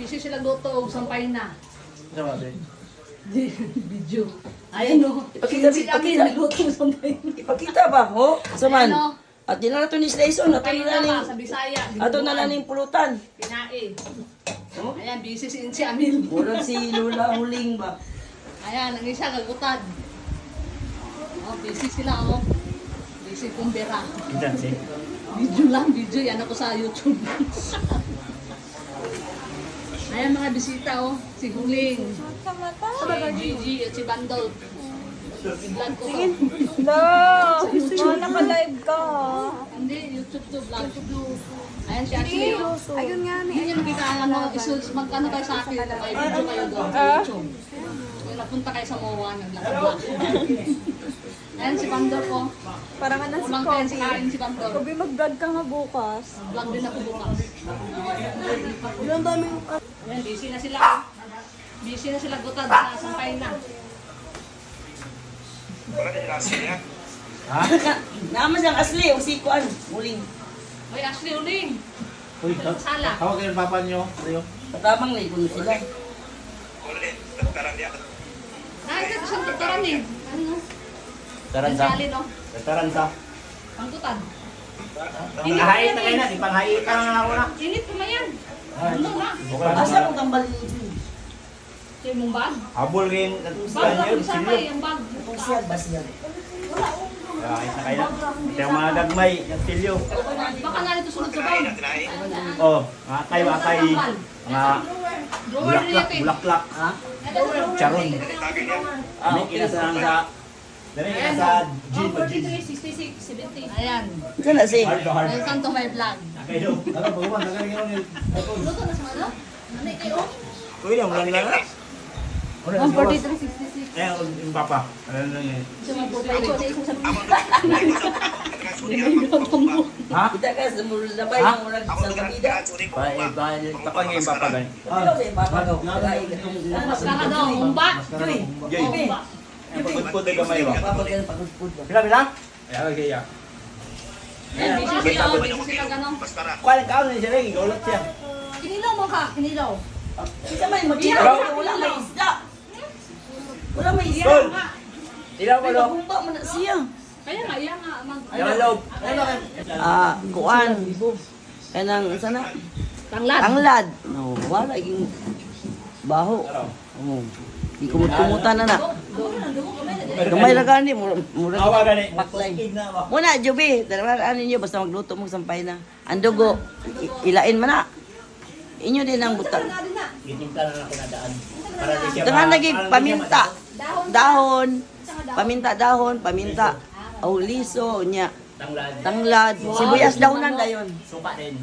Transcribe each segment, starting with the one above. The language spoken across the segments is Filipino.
busy sila luto, sampay na. Sama din. Video. Ayan o. Ipakita, Sila ipakita. luto, sampay na. Ipakita ba? Ho? Saman. Ayan, oh. At di na nato ni Slayson. Ato Sampay na na na ka, sa Bisaya. Ato na na ning pulutan. Pinae. Ayan, busy si Insi Amil. Murag si Lula Huling ba? Ayan, ang isa kagutad. Oh, busy sila oh. Busy kumbera. Kita sih. Video lang, video. Yan ako sa YouTube. Ayan mga bisita oh. Si Huling. Si Gigi at si Bandol. I-vlog ko to. Hello! Naka-live ka. Hindi, YouTube to vlog. Ayan si Ashley. Ayun nga ni. Hindi nyo nakita ano, magkano kayo sa akin. May video kayo doon sa YouTube. Kung napunta kayo sa MOA, naglakad-vlog. Ayan si Bandol ko. Parang ano si Kulang kayo si Kobe. Karin si Bandol. Kobe, mag-vlog ka nga bukas. Vlog din ako bukas. Ilang daming... Ayan, busy na sila. Busy na sila gutad sa sampay na. Hah? Naman siyang asli. O si Kuan. Huling. Uy, Ashley, Huling. Uy, Sala. tawag kayo ng papa niyo. Tayo. Katamang na ikon sila. Ay, ito siyang tuturan eh. Ano? Taransa. Sali, no? Taransa. Panggutan. Pangahait na kayo na. Ipangahait na nga ako na. Init pa man yan. Ano na? Asa mo tambal ni Sa mong bag. Habol rin. Bag lang yung sampay, yung bag. Siyag ba siya? Ahait na kayo na. Ito yung mga gagmay. Yung tilyo. Baka na ito sunod sa bag. Oh, mga kayo, mga kayo. Mga Drawer din bulaklak, ito eh. bulaklak. Ha? Charon. Dami okay. kinasarang sa... Dami Ayan, sa oh. gin Oh, o gin. 43, 66, 70. Ayan. Kana si. Hard to hard. Welcome to my vlog. Kayo. Ano, pagkuman, nagaling yun. Luto na sa ano? Ano kayo? Uy, yung lang lang. 143, 66. Eh, yung papa. Ano lang yun? Sa mga bubay ko na isang sabi. Ha? Kita ka sa mula na ba Ha? yung murag sa kabida? Tapang yung papa ganyan. Ano ba yung papa daw? Kaya itong... Mas kaka daw, humba. Joy! Joy. Yung pagpud na gamay ba? Papa ka ng pagpud ba? Bila, bila? Ayan, okay, ya. Ayan, busy sila, busy sila gano'n. Kuan ka ni siya rin, gulot siya. Kinilaw mo ka, kinilaw. Isa may mag-ilaw. Ilaw. Wala may isda. Wala may isda. Tol! Ilaw ko, lo. Humba mo na siya. Kaya nga, yan nga. Ilaw, lo. Kuan. Kanang, sana? Tanglad. Tanglad. No, wala yung baho. Oh. Di kumut-kumutan na na. Gamay ra gani murag Awa gani. baklay. Kid na ba? Muna Jubi, ano niyo basta magluto mo sampay na. Ang dugo ilain man na. Inyo din ang butang. Gitinta na ako na daan. Para di siya Dengan ma- lagi para di siya paminta. madako. Dahon. Paminta dahon, paminta. Aw liso nya. Tanglad. Tanglad, sibuyas dahonan dayon. Suka din.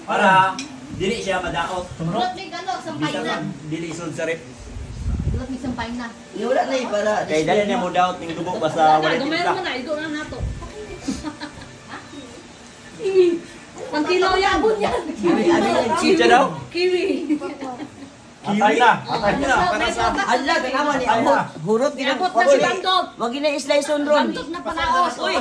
Para dili siya madaot. Bulot may gano'n, sampay Bisa na. man dili isod sa rep. Bulot may sampay na. Wala na para Kay dali niya mo daot ning dugo basta wala Gumayon tinta. mo na, igo na nato. Pangkilaw yan, abon yan. Ano yung Siya daw? Kiwi. Atay na. Atay na. Para sa Allah ganawa ni abot. Hurot gina. Abot na si Bandot. Wag gina slice on ron. Bandot na panaos. Uy,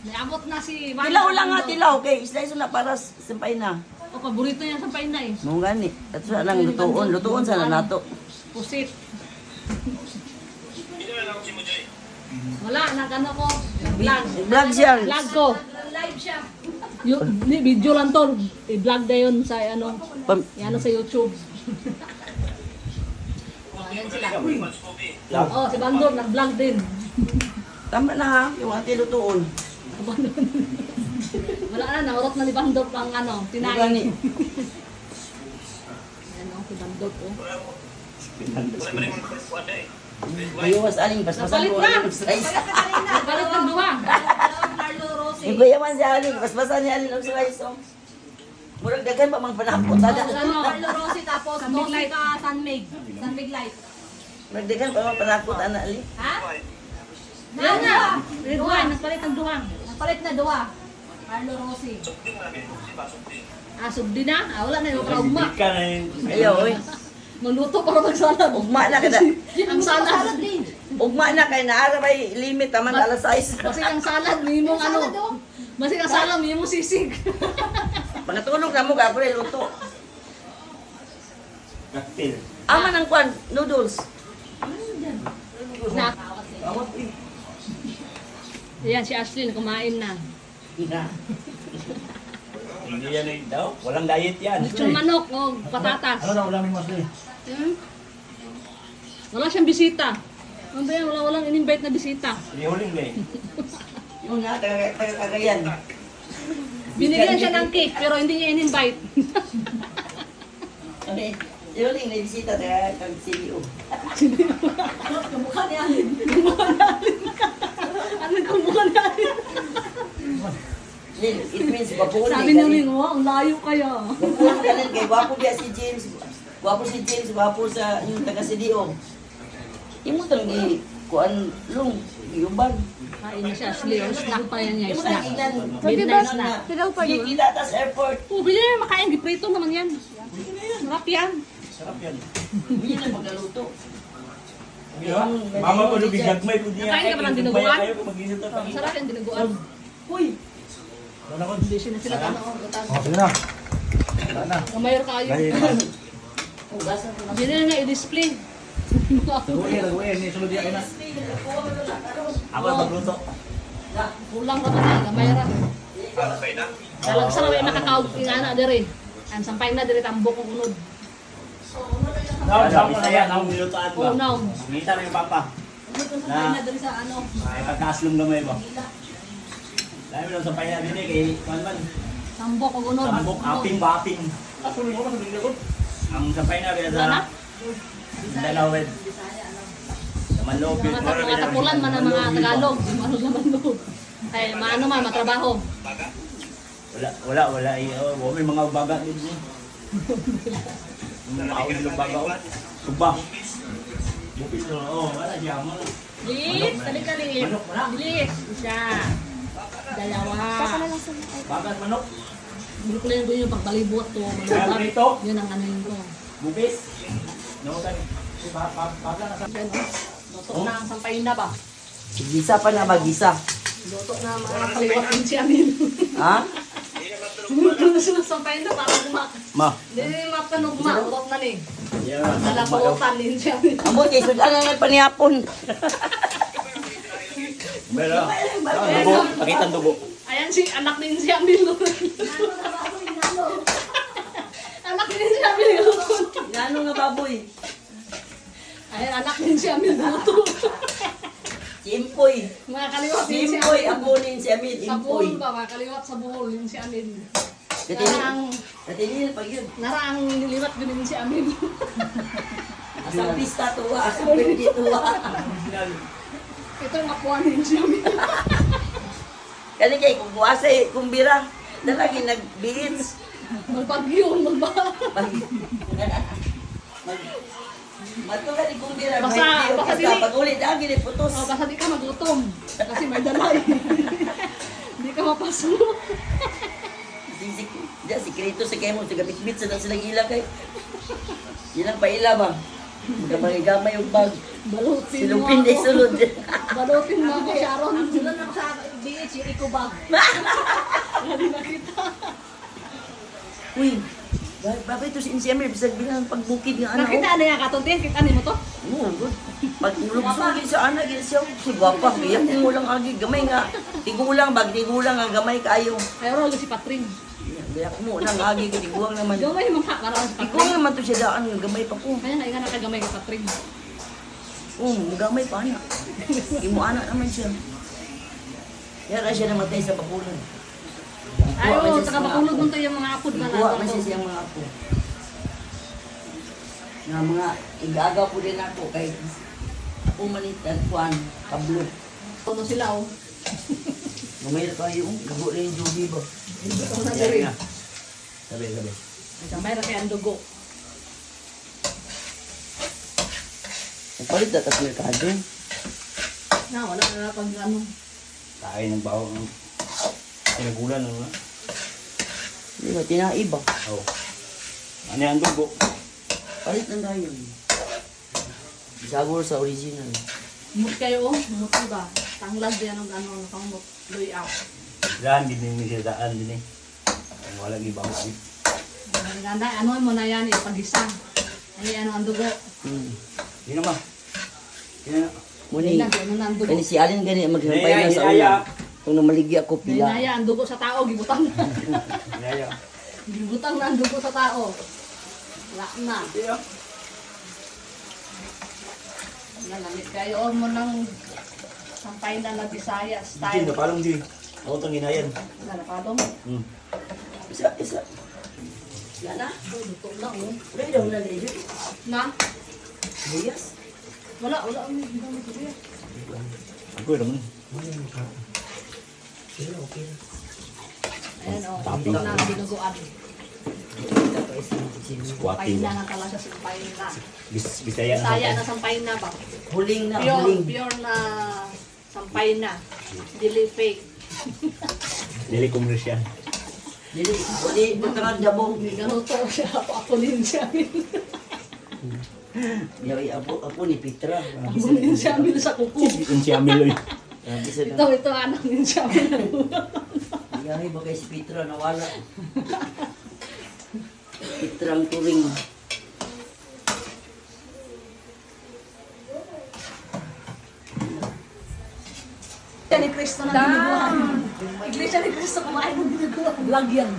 May abot na si Bandot. tilaw lang nga tilaw kay slice on na para sampay na. O, paborito niya sampay na eh. Mo gani. At sa lang lutuon sana nato. Pusit. Wala, nag-ano ko. Vlog. Vlog siya. Vlog ko. Live siya. Ni video lang to. I-vlog na yun sa ano. Yan sa YouTube. Ayan sila. Oh, si Bandor nag-vlog din. Tama na ha, yung ate lutuon. Wala na, naurot na ni Bandor pang ano, Mo tinain. gani. Ayan o, si Bandor po. Iwas aling basbasan ko Napalit na. ang slice. Balat ng duwa. Yung kuyaman si aling basbasan ni aling ang slice. Oh. Murag dagan pa mang panapot ada. Ano? Carlo Rossi tapos Sunmig light. ka Sunmig. Sunmig light. Murag dagan pa mang panapot ana ali. Ha? Yan na. Duwa, nagpalit ang duwang. Napalit na duwa. Carlo Rossi. Ah, subdi na. Ah, wala na yung trauma. Ika na yun. Ayaw oy. Magluto para magsalad. Ugma na kada. Ang salad. Ugma na kay naara may limit taman alas 6. Kasi ang salad, may mong ano. Kasi ang salad, may mong sisig. pangatulog na mo, ako rin luto. Cocktail. Ama ng kwan, noodles. Snack. Ayan, si Ashley kumain na. Hindi yan eh daw. Walang diet yan. Lechon manok o patatas. Ano na ulam ni Mas Lee? Hmm? Wala siyang bisita. Ano ba yan? Walang in-invite na bisita. Inihuling ba eh. Yung nga, taga-kagayan. Binigyan siya ng cake pero hindi niya in-invite. Okay. Yung ling, naibisita taga-CBO. Kamukha niya. Kamukha natin. Ano kamukha natin? Lin, it means bapuan Sabi niyo rin, wow, ang layo kaya. Bapuan ka rin kay Gwapo biya si James. Gwapo si James, gwapo sa yung taga-CDO. Imo tang gi kuan lung giuban. Kain na si Ashley. O snack pa yan niya. Imo Snack. tang ilan. Midnight snack. Kita tas airport. Oh, bili na makain. Giprito naman yan. Sarap yan. Sarap yan. Bili na magluto. Mama ko lubig gagmay ko niya. Nakain ka ba ng dinuguan? Kayo kung mag-init na pag Sarap yung dinuguan. Uy, Ano ko? Hindi sila sila tanong. Oh, sige na. Wala na. Kamayor kayo. ugasan ko na. Hindi na nga i-display. Nag-uwi. Ni sulod yan na. Ako magluto. Kulang ka na. Kamayra. Dalag sarap yung nakakaog. Ingana na rin. Ang sampay na diri tambok kong unod. Ano, Bisaya, nang nilutaan ba? Oh no. Ngita na yung papa. Sampay na diri sa ano. Ay, pagkaslong gamay ba? Dahil mo lang sa pahinga din eh, kay Juan. Tambok kong unod. Sambok, aping, baping. Ang sa pahinga rin Wala na? sa Dalawed. Sa Manlopit. Mga tapulan man ang mga Tagalog. Ano naman doon. Ay, maano man, matrabaho. Wala. Oh, may mga baga din eh. Mga kaon ng baga. Suba. Bukit na. Oh, wala siya. Bilis, kali-kali. Bilis. Isa. Dalawa. Bagat manok. Bulok na yun yung pagbalibot to. Kaya prito. Yun ang ano yun to. Bubis. No, kan. Baga na sa... Luto na ang sampayin na ba? Gisa pa na magisa. Luto na mga kaliwat din siya din. Ha? Sampayin na para gumak. Ma. Hindi mapanugma. Ulot na ni. Yeah. Nalaputan din siya din. Amo kay sudan na panihapon. Pero, dugo. Pakita ang dugo. Ayan si anak din siya Milo. Anak din siya Milo. Gano nga baboy? Ayan anak din siya Milo. Simpoy. Mga kaliwat din siya. Simpoy abunin si Amin, Sa impoy. buhol ba? Mga kaliwat sa buhol din si Amin. Katini. Katini pag yun. Naraang niliwat din si Amin. Asang pista tuwa, asang pwede tuwa. Ito yung makuha din si Amin. Kani kay kung buwasay kumbira, dalagi nag-beans. Magpagyo, magba. Matula ni kumbira, Basta- may basta kasi dili. pag ulit lagi ni putos. Oh, basta di ka magutom. Kasi may dalay. Di ka mapasok. Diyan, sikreto sa kayo mo, sigabit-bit sa silang ila kay. Ilang pa ila ba? Gamay yung bag. Balutin mo Silupin day ako. sulod. Balutin mo ako, Sharon. Sila na sa BH, yung eco bag. Hindi nakita. Uy, babay to si Insiamer, bisag bilang pagbukid nga anak. Nakita na yan, katuntin. Kita ni mo to. Oo, good. Pag nulugsugin sa anak, yun siya, si Gwapa, kaya tigulang agi, gamay nga. Tigulang, tigulang nga, gamay kayo. Kaya ro, si Patring. Kaya mo nang agi, tigulang naman. Gamay mo ka, para si Ikaw Patring. naman to siya daan, nga gamay pa ko. Kaya nga, ika nakagamay ka Patring. Gamay pa anak. Imo anak naman siya. Kaya siya namatay sa bakulan. Ayo, saka makulog mo to yung mga apod na Kuha man nato. siya siyang mga apo. Nga mga igaagaw po din ako kay umanit at kuhan, kablo. Ano sila, oh. Gamay pa yung gabo rin yung jugi ba? Ito na diri. Sabi. Kamay ra kay ang dugo. Nagpalit na tas merkado. Na, wala na pag ano. Kain ng baho. Pinagulan ano na. Di ba, tinaiba. Oh. Ano yan dugo? Palit na tayo. Isagor sa original. Mut kayo, oh. Mut ba? Tanglad yan ang ano, nakamot. Luy out. Daan, din siya daan din eh. Wala gibaw ay. Ganda, ano mo na yan, ipag-isa. Ay, ano ang dugo. Di na ma. Di na. Muni. Ano na ang dugo. Kani si Alin gani magsampay na sa Hinaya. una. Kung namaligi ako pila. Hinaya, ang dugo sa tao, gibutang na. Hinaya. Gibutang na ang dugo sa tao. Wala na. Nalamit kayo mo ng sampay na Bisaya Jin, style. napalong Jin. Ako itong hinayan. Nalapalong. Isa, isa. Lala. Luto na, oh. Wala daw na lejo. Na? Buyas. Wala ang dugo. Ako naman. Ayan, oh. Topping. Ito na ang dinuguan. Squatting. Paina na talaga, sampay na. Bisaya na. Bisaya na sampay na ba? Huling na, Pure, huling. pure na sampay na. Dili fake. Dili komersyal. Dili, wali, butangan dabong. Ganuto siya. Ako din siya. Yawi, apo ni Petra. Ako din siya sa kuko. Yung si Amiloy. Grabe sa Ito anak din siya. Yawi ba kay si Petra nawala. Petra ang turing. Iglesia ni Cristo na dinuguan. Iglesia ni Cristo kumain ng dinuguan. Vlog yan.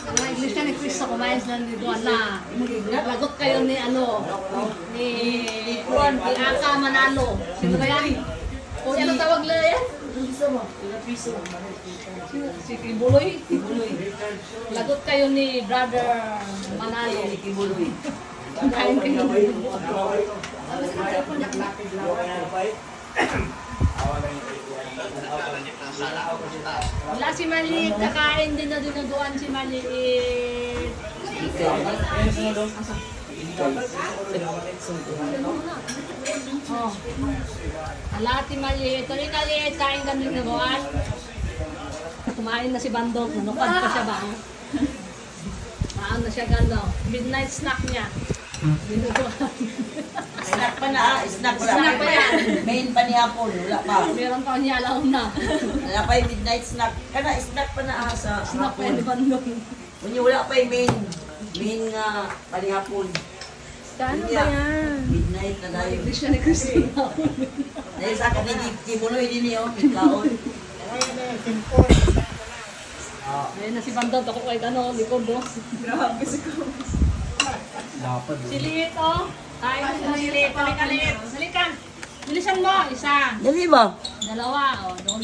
Mga Iglesia ni Cristo kumain ng dinuguan na lagot kayo ni ni Aka Manalo. Sino ba yan? O ano tawag na yan? Si Kibuloy. Lagot kayo ni Brother Manalo. Kibuloy. Kain kayo. Wala si Maliit, kakain din na dinuguan si Maliit. Oh. Wala si Maliit. Tuloy Maliit, kain ka dinuguan. Kumain na si Bandog, nanukad pa siya ba? Maan na siya gano. Midnight snack niya. Dinuguan. Snack pa na, snack pa. Snack pa yan. Main pa ni hapon, wala pa. Meron pa niya alam na. Wala pa yung midnight snack. Kana, snack pa na sa Snack pa yan ni hapon. Bandog. Kunya wala pa yung main nga panihapon. Kano ba yan? Midnight na tayo. Iglesia ni Cristo. Dahil sa akin, kibuloy din yun, kaon. Ayun na si Bandog, ako kay gano, likod do. Dapat. Si Liit, oh. Kain na si Liit. Halika, Liit. Halika. Bilisan mo, isa. Dali ba? Dalawa, oh. Doon.